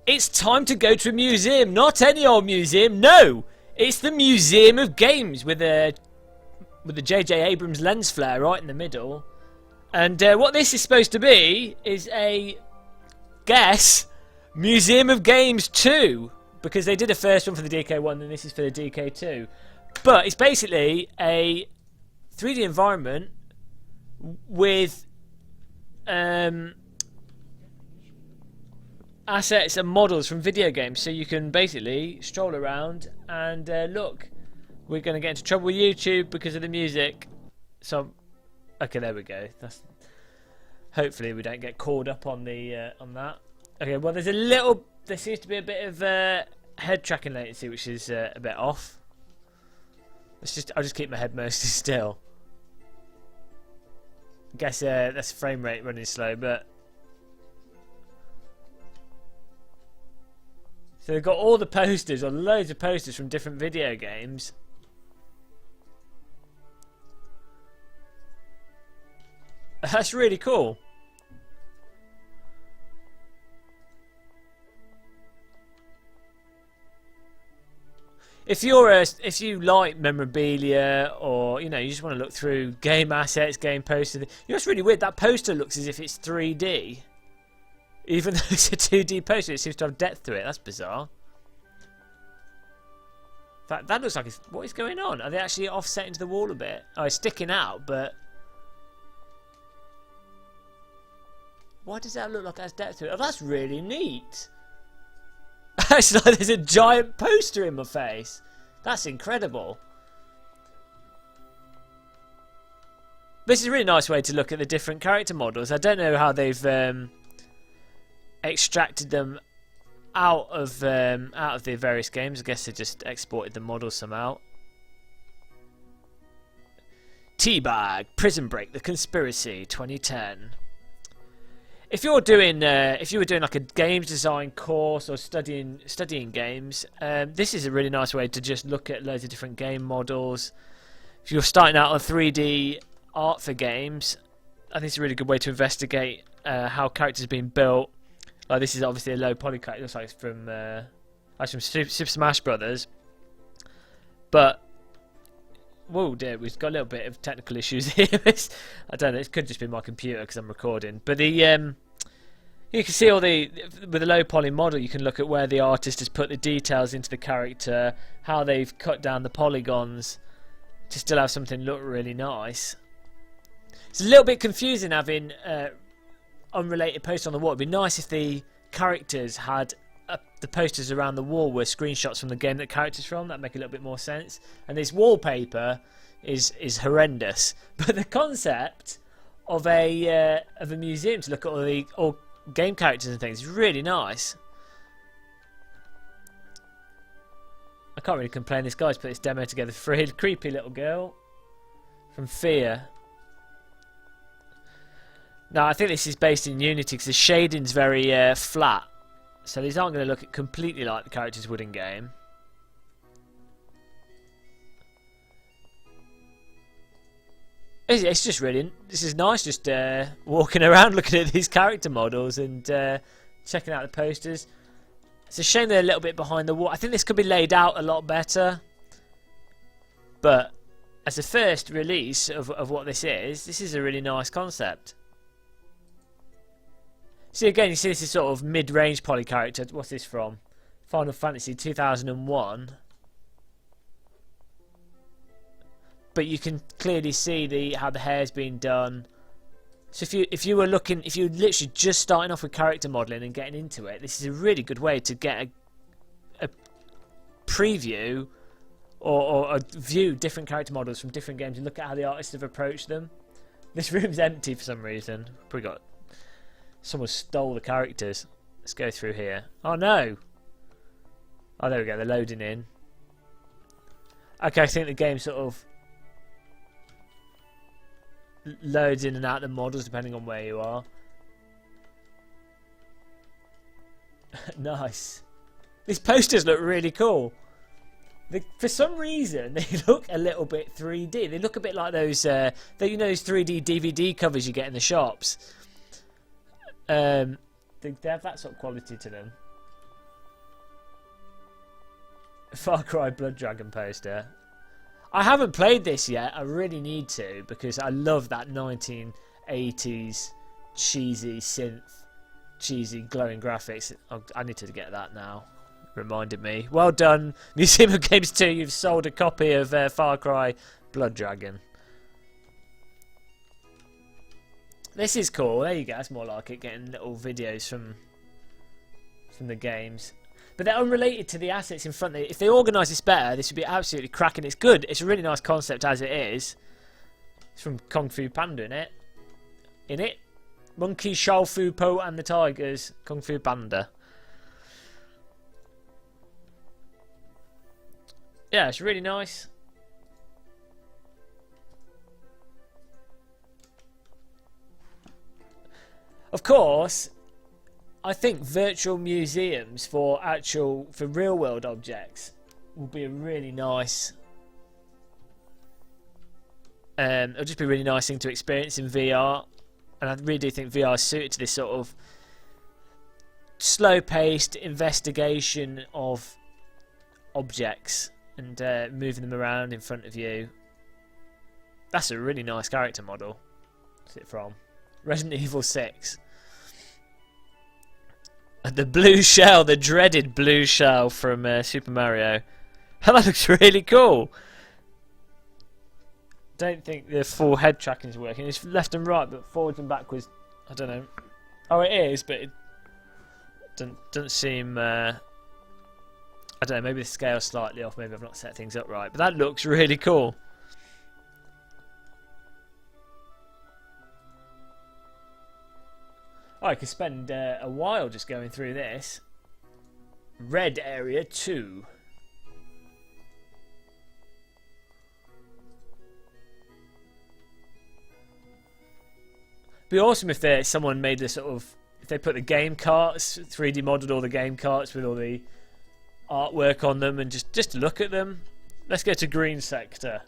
It's time to go to a museum. Not any old museum. No, it's the Museum of Games with the J.J. Abrams lens flare right in the middle. And what this is supposed to be is a guess Museum of Games 2, because they did a first one for the DK1 and this is for the DK2. But it's basically a 3D environment with assets and models from video games, so you can basically stroll around and look. We're going to get into trouble with YouTube because of the music. So, okay, there we go. Hopefully we don't get called up on the on that. Okay, well there seems to be a bit of head tracking latency, which is a bit off. I'll just keep my head mostly still. I guess that's frame rate running slow, but so they've got all the posters, or loads of posters from different video games. That's really cool. If you like memorabilia, or you just want to look through game assets, game posters, it's really weird. That poster looks as if it's 3D, even though it's a 2D poster. It seems to have depth to it. That's bizarre. That looks like what is going on? Are they actually offset into the wall a bit? Oh, it's sticking out, but why does that look like it has depth to it? Oh, that's really neat. It's like there's a giant poster in my face. That's incredible. This is a really nice way to look at the different character models. I don't know how they've extracted them out of the various games. I guess they just exported the models somehow. Teabag, Prison Break, The Conspiracy, 2010. If you were doing like a games design course or studying games, this is a really nice way to just look at loads of different game models. If you're starting out on 3D art for games, I think it's a really good way to investigate how characters are being built. Like this is obviously a low poly character. It looks like it's from Super Smash Brothers, but whoa, dear, we've got a little bit of technical issues here. I don't know. It could just be my computer because I'm recording. But you can see with the low poly model, you can look at where the artist has put the details into the character, how they've cut down the polygons to still have something look really nice. It's a little bit confusing having unrelated posters on the wall. It'd be nice if the characters had the posters around the wall were screenshots from the game that characters from. That'd make a little bit more sense. And this wallpaper is horrendous. But the concept of a museum to look at all game characters and things is really nice. I can't really complain. This guy's put this demo together for free. Creepy little girl from Fear. Now I think this is based in Unity because the shading's very flat. So these aren't going to look completely like the characters would in game. It's just really, this is nice just walking around looking at these character models and checking out the posters. It's a shame they're a little bit behind the wall. I think this could be laid out a lot better. But as a first release of what this is a really nice concept. See, again, you see this is sort of mid-range poly character. What's this from? Final Fantasy 2001. But you can clearly see how the hair's been done. So if you were literally just starting off with character modelling and getting into it, this is a really good way to get a preview or view different character models from different games and look at how the artists have approached them. This room's empty for some reason. Probably got someone stole the characters. Let's go through here. Oh no! Oh, there we go. They're loading in. Okay, I think the game sort of loads in and out the models depending on where you are. Nice. These posters look really cool. For some reason, they look a little bit 3D. They look a bit like those, those 3D DVD covers you get in the shops. They have that sort of quality to them. Far Cry Blood Dragon poster. I haven't played this yet. I really need to because I love that 1980s cheesy synth, cheesy glowing graphics. I need to get that now. Reminded me. Well done, Museum of Games 2. You've sold a copy of Far Cry Blood Dragon. This is cool. There you go. That's more like it. Getting little videos from the games. But they're unrelated to the assets in front. If they organise this better, this would be absolutely cracking. It's good. It's a really nice concept as it is. It's from Kung Fu Panda, in it. Monkey, Shao Fu Po and the Tigers. Kung Fu Panda. Yeah, it's really nice. Of course, I think virtual museums for real world objects will be a really nice. It'll just be a really nice thing to experience in VR, and I really do think VR is suited to this sort of slow-paced investigation of objects and moving them around in front of you. That's a really nice character model. What's it from? Resident Evil 6. The blue shell, the dreaded blue shell from Super Mario. That looks really cool. Don't think the full head tracking is working. It's left and right, but forwards and backwards, I don't know. Oh, it is, but it doesn't seem. I don't know. Maybe the scale's slightly off. Maybe I've not set things up right. But that looks really cool. I could spend a while just going through this. Red Area 2. Be awesome if someone made a sort of, if they put the game carts, 3D modeled all the game carts with all the artwork on them, and just look at them. Let's go to green sector.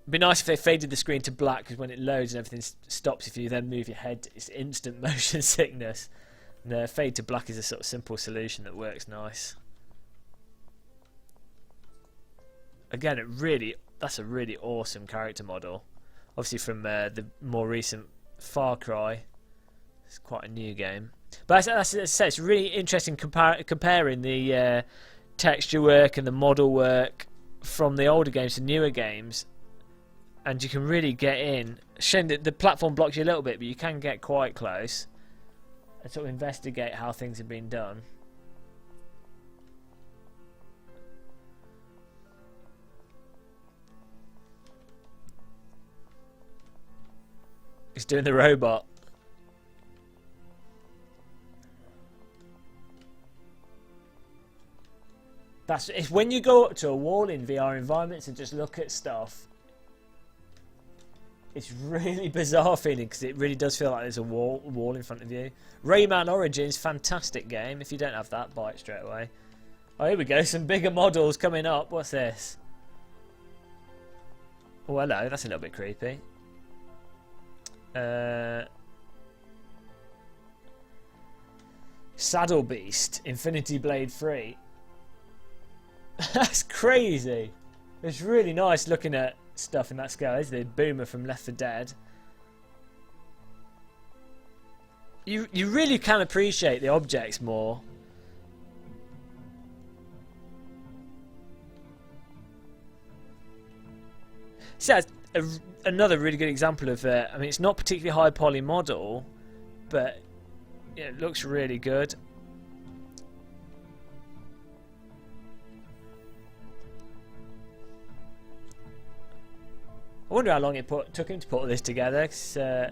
It'd be nice if they faded the screen to black, because when it loads and everything stops, if you then move your head, it's instant motion sickness. And fade to black is a sort of simple solution that works nice. Again, that's a really awesome character model. Obviously from the more recent Far Cry. It's quite a new game. But as I said, it's really interesting comparing the texture work and the model work from the older games to newer games. And you can really get in. Shame that the platform blocks you a little bit, but you can get quite close and sort of investigate how things have been done. He's doing the robot. It's when you go up to a wall in VR environments and just look at stuff. It's really bizarre feeling because it really does feel like there's a wall in front of you. Rayman Origins, fantastic game. If you don't have that, buy it straight away. Oh, here we go. Some bigger models coming up. What's this? Oh, hello. That's a little bit creepy. Saddle Beast, Infinity Blade 3. That's crazy. It's really nice looking at stuff in that scale. There's the boomer from Left 4 Dead. You really can appreciate the objects more. So that's another really good example of I mean, it's not particularly high poly model, but it looks really good. I wonder how long it took him to put all this together. Cause, I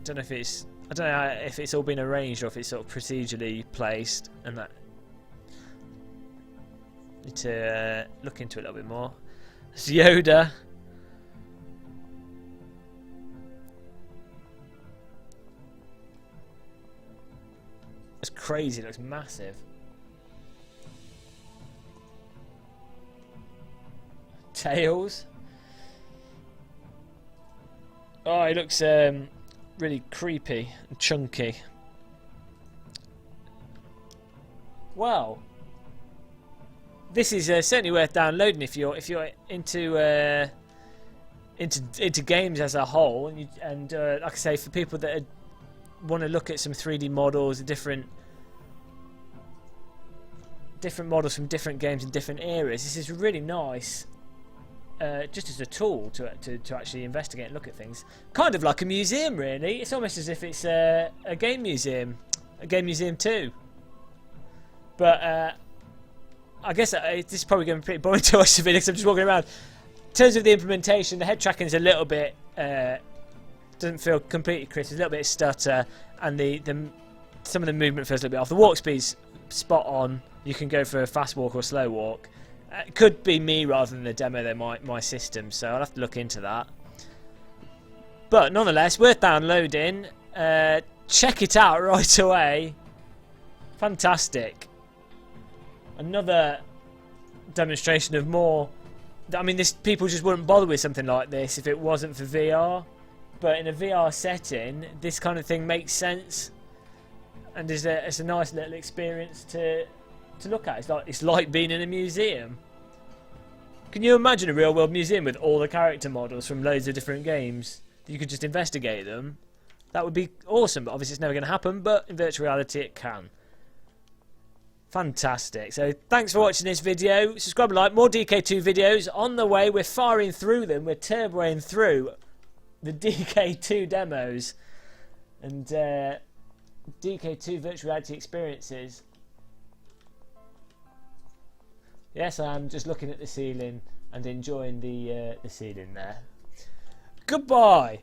don't know if it's all been arranged or if it's sort of procedurally placed, and that need to look into it a little bit more. It's Yoda. It's crazy. It looks massive. Tails. Oh, he looks really creepy and chunky. well, this is certainly worth downloading if you're into games as a whole, and like I say, for people that want to look at some 3D models, different models from different games in different eras. This is really nice, just as a tool to actually investigate and look at things. Kind of like a museum, really. It's almost as if it's a game museum 2. But I guess this is probably going to be pretty boring to watch the video because I'm just walking around. In terms of the implementation, the head tracking is a little bit doesn't feel completely crisp. There's a little bit of stutter, and some of the movement feels a little bit off. The walk speed's spot on. You can go for a fast walk or a slow walk. It could be me rather than the demo there, my system, so I'll have to look into that. But nonetheless, worth downloading. Check it out right away. Fantastic. Another demonstration of more. I mean, people just wouldn't bother with something like this if it wasn't for VR. But in a VR setting, this kind of thing makes sense, and it's a nice little experience to look at. It's like being in a museum. Can you imagine a real world museum with all the character models from loads of different games? You could just investigate them. That would be awesome, but obviously it's never going to happen. But in virtual reality, it can. Fantastic. So thanks for watching this video. Subscribe and like. More DK2 videos on the way. We're firing through them. We're turboing through the DK2 demos and DK2 virtual reality experiences. Yes, I'm just looking at the ceiling and enjoying the ceiling there. Goodbye.